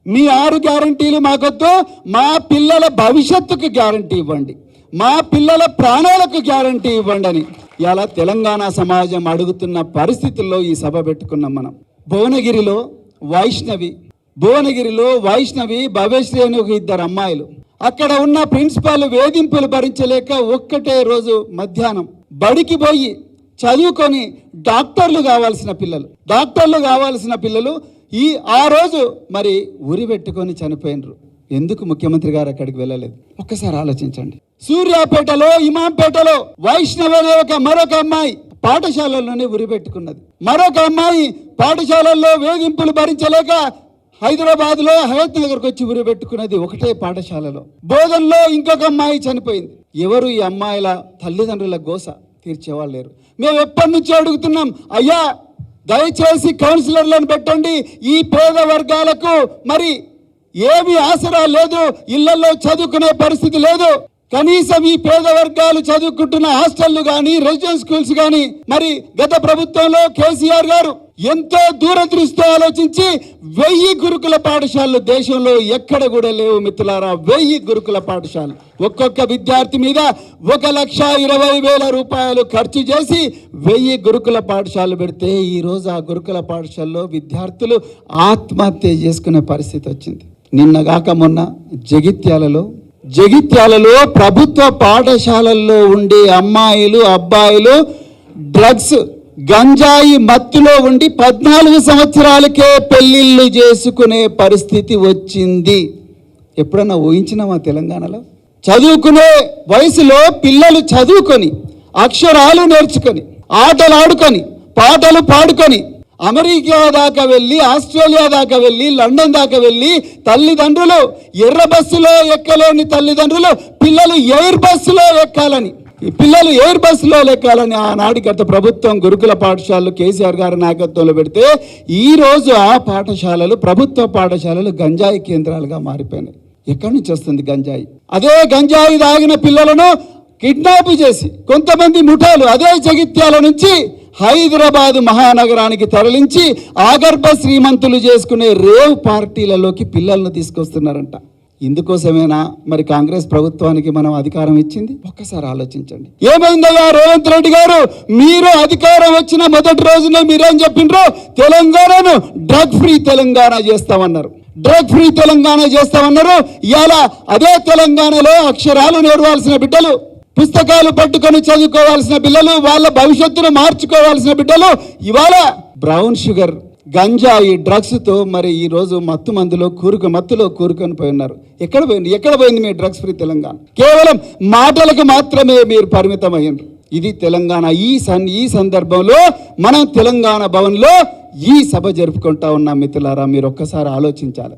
మీ 6 గ్యారంటీలు మాకొద్దు, మా పిల్లల భవిష్యత్తుకు గ్యారంటీ ఇవ్వండి, మా పిల్లల ప్రాణాలకు గ్యారంటీ ఇవ్వండి అని ఇలా తెలంగాణ సమాజం అడుగుతున్న పరిస్థితుల్లో ఈ సభ పెట్టుకున్నాం మనం. భువనగిరిలో వైష్ణవి భవ్యశ్రీ అని ఒక 2 అమ్మాయిలు, అక్కడ ఉన్న ప్రిన్సిపాల్ వేధింపులు భరించలేక ఒక్కటే రోజు మధ్యాహ్నం బడికి పోయి చదువుకొని డాక్టర్లు కావాల్సిన పిల్లలు ఆ రోజు మరి ఉరి పెట్టుకొని చనిపోయినరు. ఎందుకు ముఖ్యమంత్రి గారు అక్కడికి వెళ్ళలేదు? ఒక్కసారి ఆలోచించండి. సూర్యాపేటలో, ఇమాంపేటలో వైష్ణవి అనే మరొక అమ్మాయి పాఠశాలల్లోనే ఉరి పెట్టుకున్నది. మరొక అమ్మాయి పాఠశాలల్లో వేధింపులు భరించలేక హైదరాబాద్లో హయత్ నగర్కి వచ్చి ఉరి పెట్టుకున్నది, ఒకటే పాఠశాలలో. బోధనలో ఇంకొక అమ్మాయి చనిపోయింది. ఎవరు ఈ అమ్మాయిల తల్లిదండ్రుల గోస తీర్చేవాళ్ళు లేరు. మేము ఎప్పటి నుంచో అడుగుతున్నాం, అయ్యా దయచేసి కౌన్సిలర్లను పెట్టండి, ఈ పేద వర్గాలకు మరి ఏమీ ఆసరా లేదు, ఇళ్లలో చదువుకునే పరిస్థితి లేదు, కనీసం ఈ పేద వర్గాలు చదువుకుంటున్న హాస్టళ్లు కానీ రెసిడెన్స్ స్కూల్స్ కానీ మరి గత ప్రభుత్వంలో కేసీఆర్ గారు ఎంతో దూరదృష్టితో ఆలోచించి 1000 గురుకుల పాఠశాలలు దేశంలో ఎక్కడ కూడా లేవు మిత్రులారా. 1000 గురుకుల పాఠశాలలు ఒక్కొక్క విద్యార్థి మీద 1,20,000 రూపాయలు ఖర్చు చేసి 1000 గురుకుల పాఠశాలలు పెడితే ఈరోజు ఆ గురుకుల పాఠశాలలో విద్యార్థులు ఆత్మహత్య చేసుకునే పరిస్థితి వచ్చింది. నిన్నగాక మొన్న జగిత్యాలలో ప్రభుత్వ పాఠశాలల్లో ఉండే అమ్మాయిలు అబ్బాయిలు డ్రగ్స్ గంజాయి మత్తులో ఉండి 14 సంవత్సరాలకే పెళ్లిళ్ళు చేసుకునే పరిస్థితి వచ్చింది. ఎప్పుడన్నా ఊహించినామా తెలంగాణలో? చదువుకునే వయసులో పిల్లలు చదువుకొని అక్షరాలు నేర్చుకొని ఆటలు ఆడుకొని పాటలు పాడుకొని అమెరికా దాకా వెళ్ళి, ఆస్ట్రేలియా దాకా వెళ్ళి, లండన్ దాకా వెళ్ళి తల్లిదండ్రులు ఎర్ర బస్సులో ఎక్కలేని తల్లిదండ్రులు పిల్లలు ఎయిర్ బస్సులో ఎక్కాలని ఆనాటి గత ప్రభుత్వం గురుకుల పాఠశాలలు కేసీఆర్ గారి నాయకత్వంలో పెడితే ఈరోజు ఆ పాఠశాలలు ప్రభుత్వ పాఠశాలలు గంజాయి కేంద్రాలుగా మారిపోయినాయి. ఎక్కడి నుంచి వస్తుంది గంజాయి? అదే గంజాయి తాగిన పిల్లలను కిడ్నాప్ చేసి కొంతమంది ముఠాలు అదే జగిత్యాల నుంచి హైదరాబాద్ మహానగరానికి తరలించి ఆగర్భ శ్రీమంతులు చేసుకునే రేవ్ పార్టీలలోకి పిల్లలను తీసుకొస్తున్నారంట. ఇందుకోసమేనా మరి కాంగ్రెస్ ప్రభుత్వానికి మనం అధికారం ఇచ్చింది? ఒక్కసారి ఆలోచించండి. ఏమైందయ్యా రేవంత్ రెడ్డి గారు, మీరు అధికారం వచ్చిన మొదటి రోజునే మీరేం చెప్పిండ్రో, తెలంగాణను డ్రగ్ ఫ్రీ తెలంగాణ చేస్తామన్నారు. ఇవాళ అదే తెలంగాణలో అక్షరాలు నేర్వాల్సిన బిడ్డలు, పుస్తకాలు పట్టుకొని చదువుకోవాల్సిన పిల్లలు, వాళ్ళ భవిష్యత్తును మార్చుకోవాల్సిన బిడ్డలు ఇవాళ బ్రౌన్ షుగర్ గంజాయి డ్రగ్స్ తో మరి ఈ రోజు మత్తులో కూరుకొని పోయి ఉన్నారు. ఎక్కడ పోయింది మీ డ్రగ్స్ ఫ్రీ తెలంగాణ? కేవలం మాటలకు మాత్రమే మీరు పరిమితం అయ్యారు. ఇది తెలంగాణ. ఈ సందర్భంలో మనం తెలంగాణ భవన్లో ఈ సభ జరుపుకుంటా ఉన్నాం మిత్రులారా. మీరు ఒక్కసారి ఆలోచించాలి.